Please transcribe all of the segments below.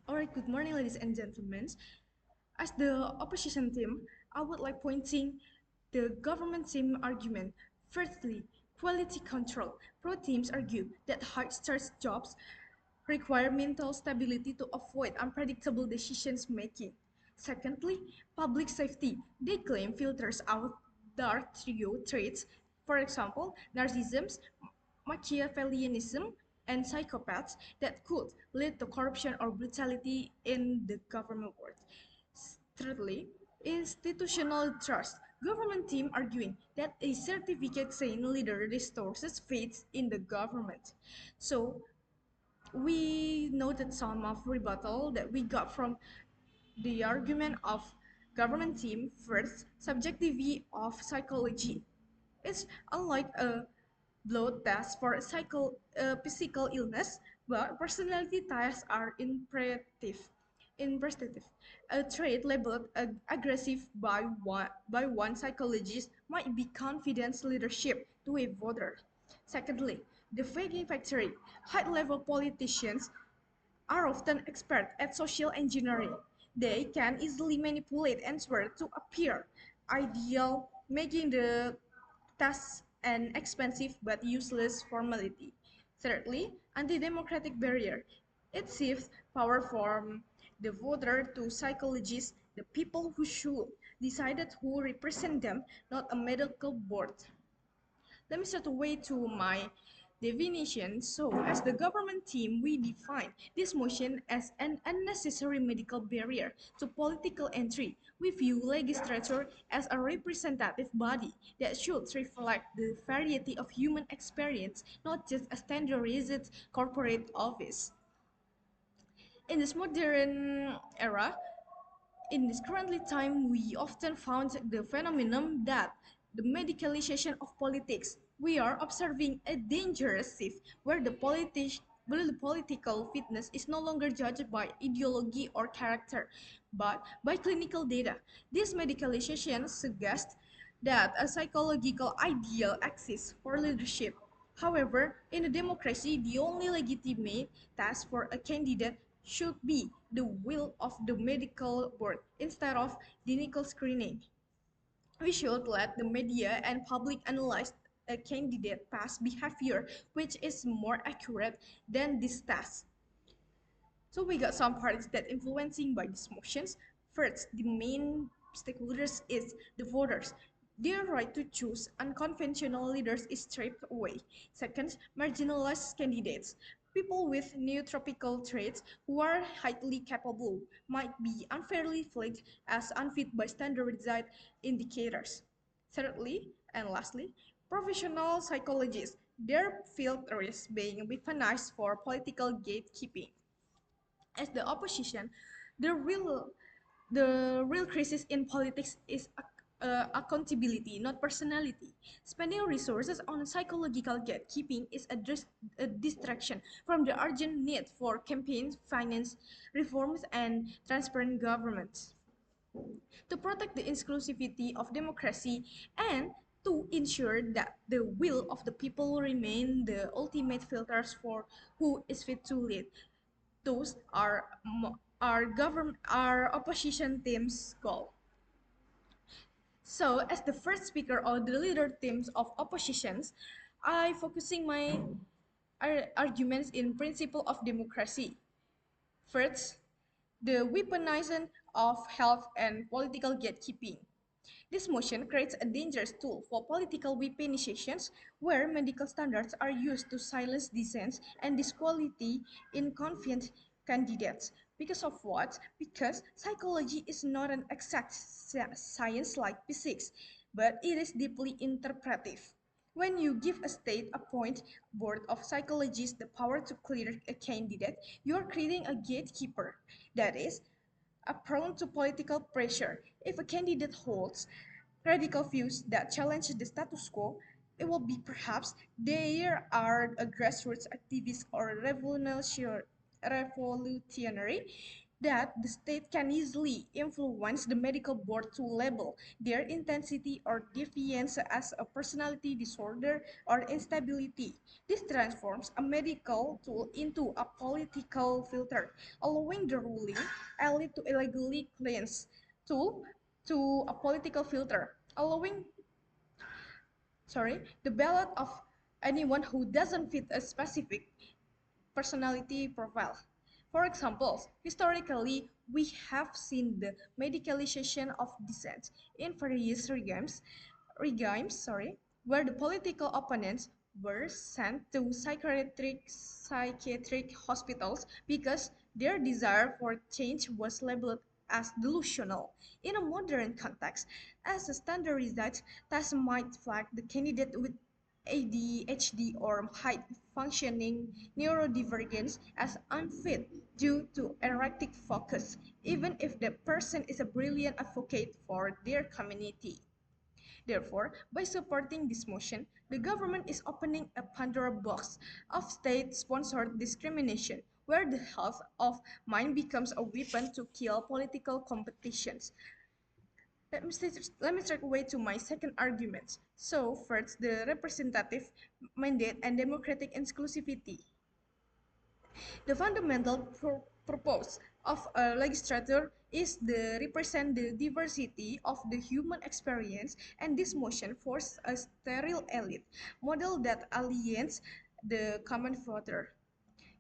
Alright, good morning, ladies and gentlemen. As the opposition team, I would like pointing the government team argument. Firstly, quality control. Pro teams argue that high-stress jobs require mental stability to avoid unpredictable decisions making. Secondly, public safety. They claim filters out dark trio traits, for example, narcissism, Machiavellianism, and psychopaths that could lead to corruption or brutality in the government world. Thirdly, institutional trust. Government team arguing that a certificate saying leader restores faith in the government. So we noted some of rebuttal that we got from the argument of government team. First, subjectivity of psychology. It's unlike a blood test for physical illness, but personality tests are interpretative. A trait labeled aggressive by one psychologist might be confidence leadership to a voter. Secondly, the faking factory. High-level politicians are often expert at social engineering. They can easily manipulate answers to appear ideal, making the task an expensive but useless formality. Thirdly, anti-democratic barrier. It shifts power from the voter to psychologists, the people who should decide who represent them, not a medical board. Let me start away to my definition. So, as the government team, we define this motion as an unnecessary medical barrier to political entry. We view legislature as a representative body that should reflect the variety of human experience, not just a standardized corporate office. In this modern era, in this currently time, we often found the phenomenon that the medicalization of politics. We are observing a dangerous shift where the political fitness is no longer judged by ideology or character, but by clinical data. This medicalization suggests that a psychological ideal exists for leadership. However, in a democracy, the only legitimate task for a candidate should be the will of the medical board instead of clinical screening. We should let the media and public analyze a candidate past behavior, which is more accurate than this task. So we got some parties that influencing by these motions. First, the main stakeholders is the voters. Their right to choose unconventional leaders is stripped away. Second, marginalized candidates. People with neurotypical traits who are highly capable might be unfairly flagged as unfit by standardized indicators. Thirdly, and lastly, professional psychologists. Their field is being weaponized for political gatekeeping. As the opposition, the real the real crisis in politics is accountability, not personality. Spending resources on psychological gatekeeping is a distraction from the urgent need for campaign finance reforms and transparent governments to protect the exclusivity of democracy and to ensure that the will of the people remain the ultimate filters for who is fit to lead. Those are our opposition team's goal. So, as the first speaker or the leader teams of oppositions, I focusing my arguments in principle of democracy. First, the weaponization of health and political gatekeeping. This motion creates a dangerous tool for political weaponizations where medical standards are used to silence dissent and disquality inconvenient candidates. Because of what? Because psychology is not an exact science like physics, but it is deeply interpretive. When you give a state-appointed board of psychologists the power to clear a candidate, you are creating a gatekeeper. That is, prone to political pressure. If a candidate holds radical views that challenge the status quo, it will be perhaps they are a grassroots activist or revolutionary. that the state can easily influence the medical board to label their intensity or defiance as a personality disorder or instability. This transforms a medical tool into a political filter, allowing the ruling elite to illegally cleanse tool to a political filter, allowing the ballot of anyone who doesn't fit a specific personality profile. For example, historically, we have seen the medicalization of dissent in various regimes, where the political opponents were sent to psychiatric hospitals because their desire for change was labeled as delusional. In a modern context, as a standardized test might flag the candidate with ADHD or high functioning neurodivergence as unfit due to erratic focus, even if the person is a brilliant advocate for their community. Therefore, by supporting this motion, the government is opening a Pandora box of state-sponsored discrimination, where the health of mind becomes a weapon to kill political competitions. Let me straight away to my second argument. So, first, the representative mandate and democratic inclusivity. The fundamental purpose of a legislature is to represent the diversity of the human experience, and this motion forces a sterile elite model that alienates the common voter.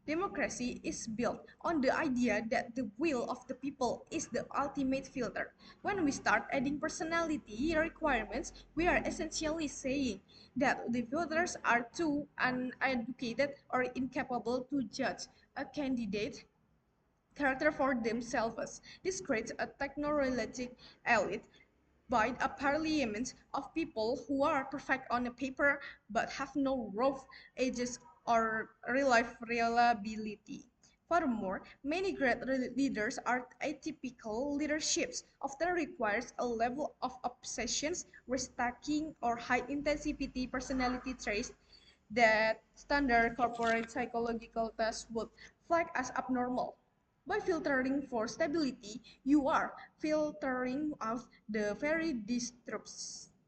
Democracy is built on the idea that the will of the people is the ultimate filter. When we start adding personality requirements, we are essentially saying that the voters are too uneducated or incapable to judge a candidate character for themselves. This creates a technological elite by a parliament of people who are perfect on a paper but have no rough edges or reliability. Furthermore, many great leaders are atypical leaderships, often requires a level of obsessions, restacking, or high-intensity personality traits that standard corporate psychological tests would flag as abnormal. By filtering for stability, you are filtering out the very disruptors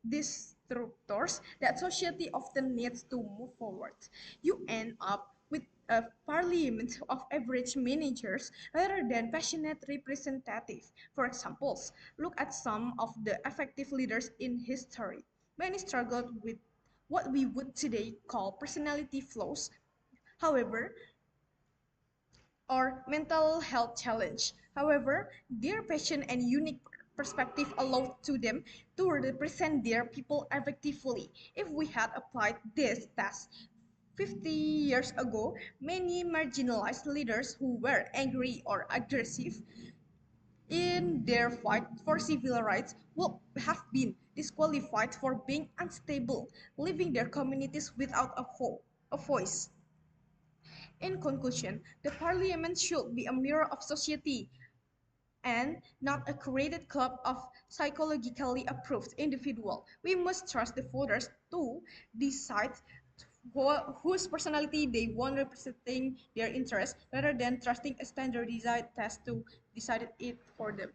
that society often needs to move forward. You end up with a parliament of average managers rather than passionate representatives. For example, look at some of the effective leaders in history. Many struggled with what we would today call personality flaws. However, or mental health challenge. However, their passion and unique perspective allowed to them to represent their people effectively. If we had applied this test 50 years ago, many marginalized leaders who were angry or aggressive in their fight for civil rights would have been disqualified for being unstable, leaving their communities without a voice. In conclusion, the parliament should be a mirror of society and not a curated club of psychologically approved individuals. We must trust the voters to decide whose personality they want representing their interests rather than trusting a standardized test to decide it for them.